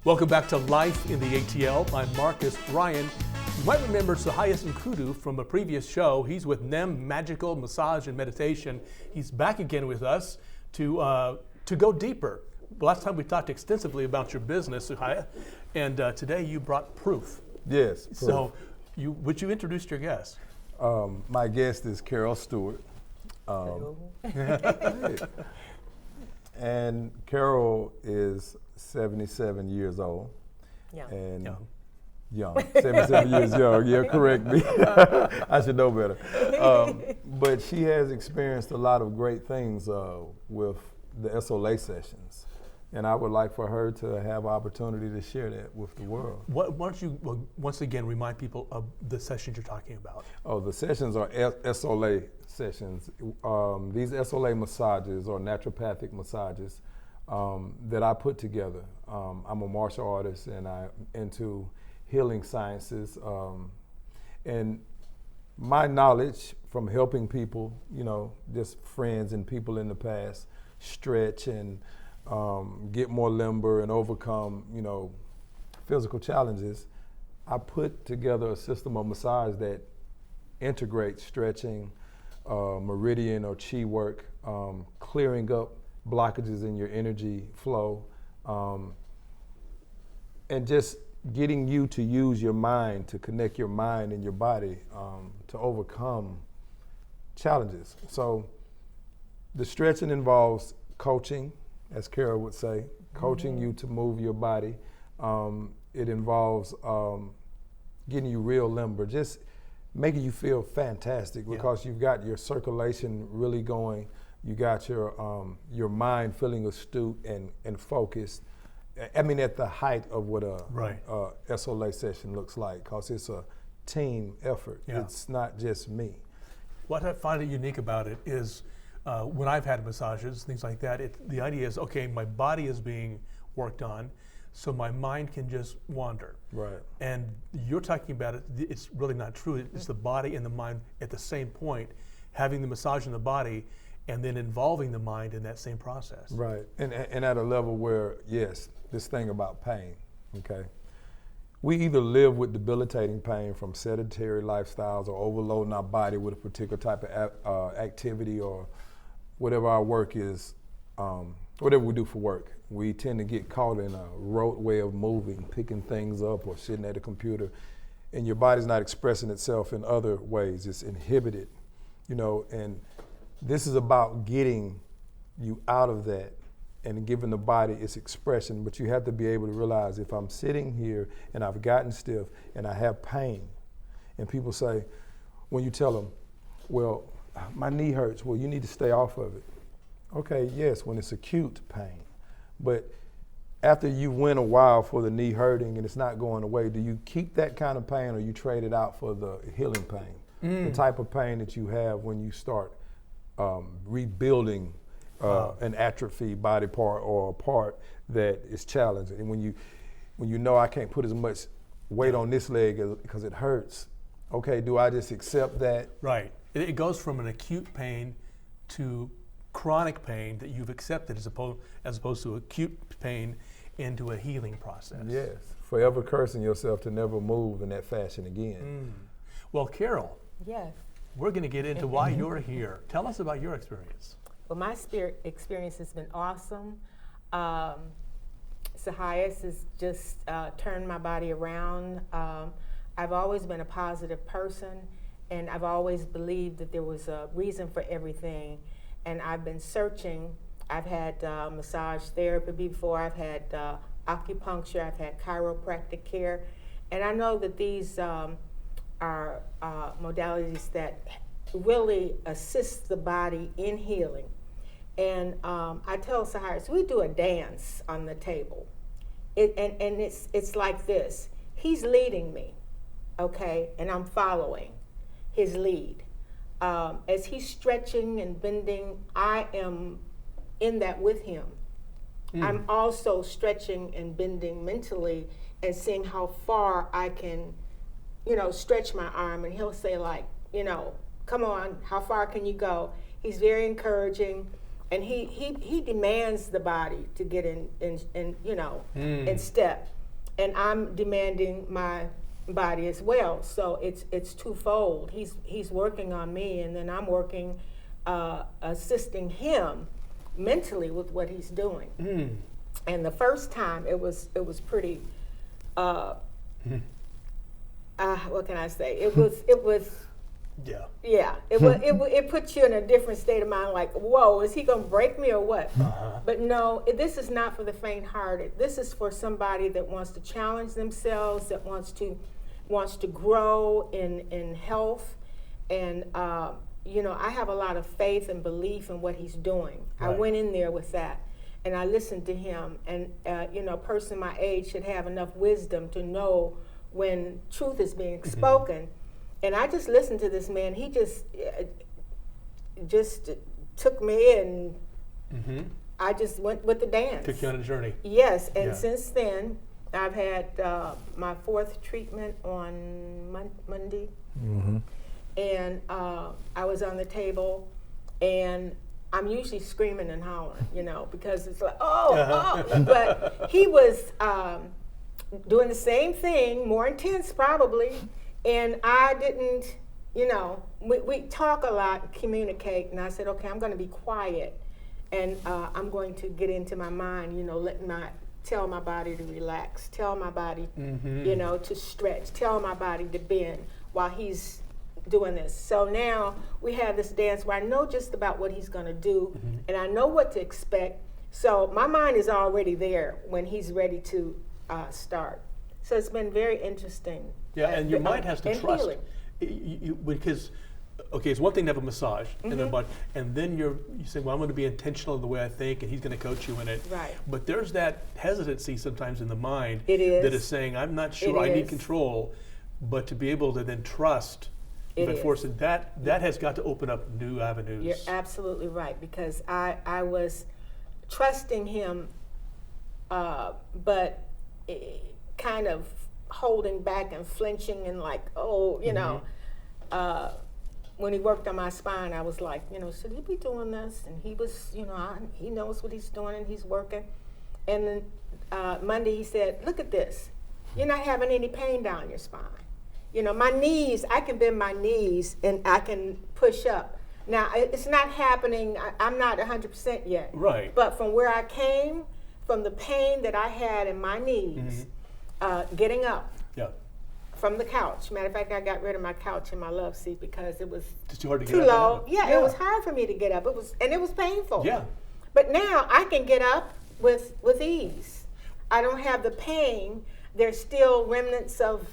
Welcome back to Life in the ATL. I'm Marcus Ryan. You might remember Sahias Unkudu from a previous show. He's with NEM Magical Massage and Meditation. He's back again with us to go deeper. Last time we talked extensively about your business, Sahias, and today you brought proof. Yes. Proof. So, would you introduce your guest? My guest is Carol Stewart. And Carol is 77 years old. Young. And young. 77 years young. Yeah, correct me. I should know better. But she has experienced a lot of great things with the Esolé sessions. And I would like for her to have opportunity to share that with the world. Why don't you once again remind people of the sessions you're talking about? Oh, the sessions are Esolé sessions. These Esolé massages or naturopathic massages that I put together. I'm a martial artist and I'm into healing sciences. And my knowledge from helping people, just friends and people in the past, stretch and get more limber and overcome, physical challenges. I put together a system of massage that integrates stretching, meridian or chi work, clearing up blockages in your energy flow, and just getting you to use your mind to connect your mind and your body to overcome challenges. So the stretching involves coaching, as Carol would say, coaching you to move your body. It involves getting you real limber, just making you feel fantastic because you've got your circulation really going. You got your mind feeling astute and focused. I mean, at the height of what a Esolé session looks like, because it's a team effort. Yeah. It's not just me. What I find unique about it is when I've had massages, things like that, the idea is, okay, my body is being worked on, so my mind can just wander. Right. And you're talking about it, it's really not true. It's the body and the mind at the same point, having the massage in the body and then involving the mind in that same process. Right, and at a level where, yes, this thing about pain, okay? We either live with debilitating pain from sedentary lifestyles or overloading our body with a particular type of activity or whatever our work is, whatever we do for work. We tend to get caught in a rote way of moving, picking things up or sitting at a computer, and your body's not expressing itself in other ways. It's inhibited, and this is about getting you out of that and giving the body its expression, but you have to be able to realize if I'm sitting here and I've gotten stiff and I have pain, and people say, when you tell them, well, my knee hurts, well, you need to stay off of it. Okay, yes, when it's acute pain, but after you went a while for the knee hurting and it's not going away, do you keep that kind of pain or you trade it out for the healing pain? The type of pain that you have when you start rebuilding an atrophied body part or a part that is challenging. And when you know I can't put as much weight on this leg because it hurts, okay, do I just accept that? Right. It goes from an acute pain to chronic pain that you've accepted as opposed to acute pain into a healing process. Yes, forever cursing yourself to never move in that fashion again. Well, Carol. Yes. We're going to get into why you're here. Tell us about your experience. Well, my experience has been awesome. Sahias has just turned my body around. I've always been a positive person, and I've always believed that there was a reason for everything. And I've been searching. I've had massage therapy before. I've had acupuncture. I've had chiropractic care. And I know that these are modalities that really assist the body in healing. And I tell Sahias, we do a dance on the table. And it's like this. He's leading me, okay, and I'm following his lead. As he's stretching and bending, I am in that with him. I'm also stretching and bending mentally and seeing how far I can, stretch my arm. And he'll say like, come on, how far can you go? He's very encouraging, and he demands the body to get in step. and I'm demanding my body as well. So it's twofold. He's working on me, and then I'm working, assisting him mentally with what he's doing. And the first time it was pretty. What can I say? It was. Yeah. Yeah. It puts you in a different state of mind. Like, whoa, is he gonna break me or what? But no, this is not for the faint-hearted. This is for somebody that wants to challenge themselves, that wants to grow in health, and you know, I have a lot of faith and belief in what he's doing. Right. I went in there with that, and I listened to him. And you know, a person my age should have enough wisdom to know when truth is being spoken. And I just listened to this man. He just took me in. I just went with the dance. Took you on a journey. Yes, and since then, I've had my 4th treatment on Monday. And I was on the table, and I'm usually screaming and hollering, you know, because it's like, oh. But he was doing the same thing, more intense probably. And I didn't, you know, we talk a lot, communicate, and I said, okay, I'm going to be quiet, and I'm going to get into my mind, you know, tell my body to relax, tell my body, you know, to stretch, tell my body to bend while he's doing this. So now we have this dance where I know just about what he's going to do, and I know what to expect. So my mind is already there when he's ready to start. So it's been very interesting. Yeah, and your mind has to trust. Because, okay, it's one thing to have a massage in their body, and then you say, well, I'm going to be intentional in the way I think, and he's going to coach you in it. Right. But there's that hesitancy sometimes in the mind that is saying, I'm not sure, I need control, but to be able to then trust, but force it, that has got to open up new avenues. You're absolutely right, because I was trusting him, but kind of holding back and flinching and like, oh, you know, when he worked on my spine, I was like, you know, should he be doing this? And he was, you know, he knows what he's doing and he's working. And then Monday he said, look at this. You're not having any pain down your spine. You know, my knees, I can bend my knees and I can push up. Now, it's not happening. I'm not 100% yet. Right. But from where I came, from the pain that I had in my knees, getting up from the couch. Matter of fact, I got rid of my couch and my love seat because it was too hard to too get low. up. Yeah, it was hard for me to get up. It was painful. Yeah. But now I can get up with ease. I don't have the pain. There's still remnants of,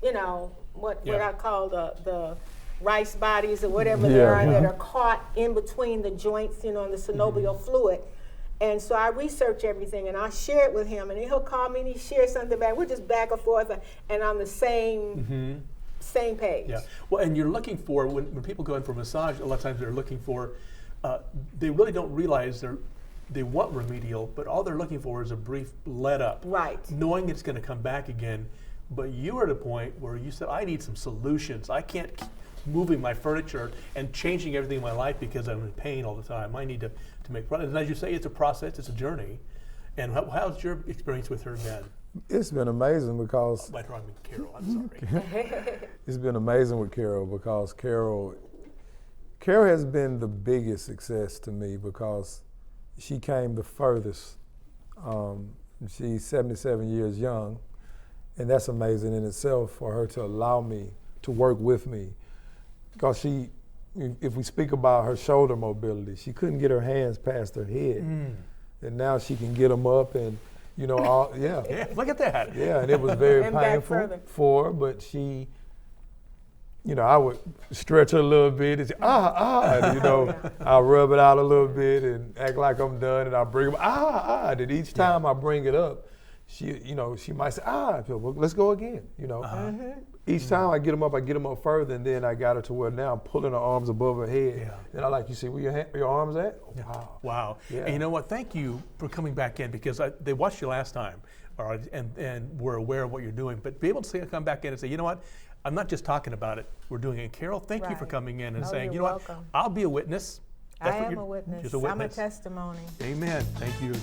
you know, what I call the rice bodies or whatever they are that are caught in between the joints, you know, and the synovial fluid. And so I research everything, and I share it with him, and he'll call me and he shares something back. We're just back and forth and on the same page. Yeah. Well, and you're looking for, when people go in for massage, a lot of times they're looking for, they really don't realize they want remedial, but all they're looking for is a brief let up. Right. Knowing it's going to come back again. But you are at a point where you said, I need some solutions. I can't keep moving my furniture and changing everything in my life because I'm in pain all the time. I need to make progress. And as you say, it's a process, it's a journey. And how's your experience with her been? It's been amazing because... Carol, I'm sorry. It's been amazing with Carol because Carol has been the biggest success to me because she came the furthest. She's 77 years young, and that's amazing in itself for her to allow me to work with me. Because if we speak about her shoulder mobility, she couldn't get her hands past her head. And now she can get them up and, you know, yeah, look at that. Yeah, and it was very painful for her, but she, you know, I would stretch her a little bit and say, and, you know, I'll rub it out a little bit and act like I'm done, and I'll bring them, and each time I bring it up, she, you know, she might say, well, let's go again, you know. Each time I get them up further, and then I got her to where now I'm pulling her arms above her head. Yeah. And I like, you see where your arms at? Oh, wow. Wow. Yeah. And you know what? Thank you for coming back in because they watched you last time, and were aware of what you're doing. But be able to come back in and say, you know what? I'm not just talking about it. We're doing it. Carol, thank you for coming in and saying, you know what? I'll be a witness. I am a witness. I'm a testimony. Amen. Thank you.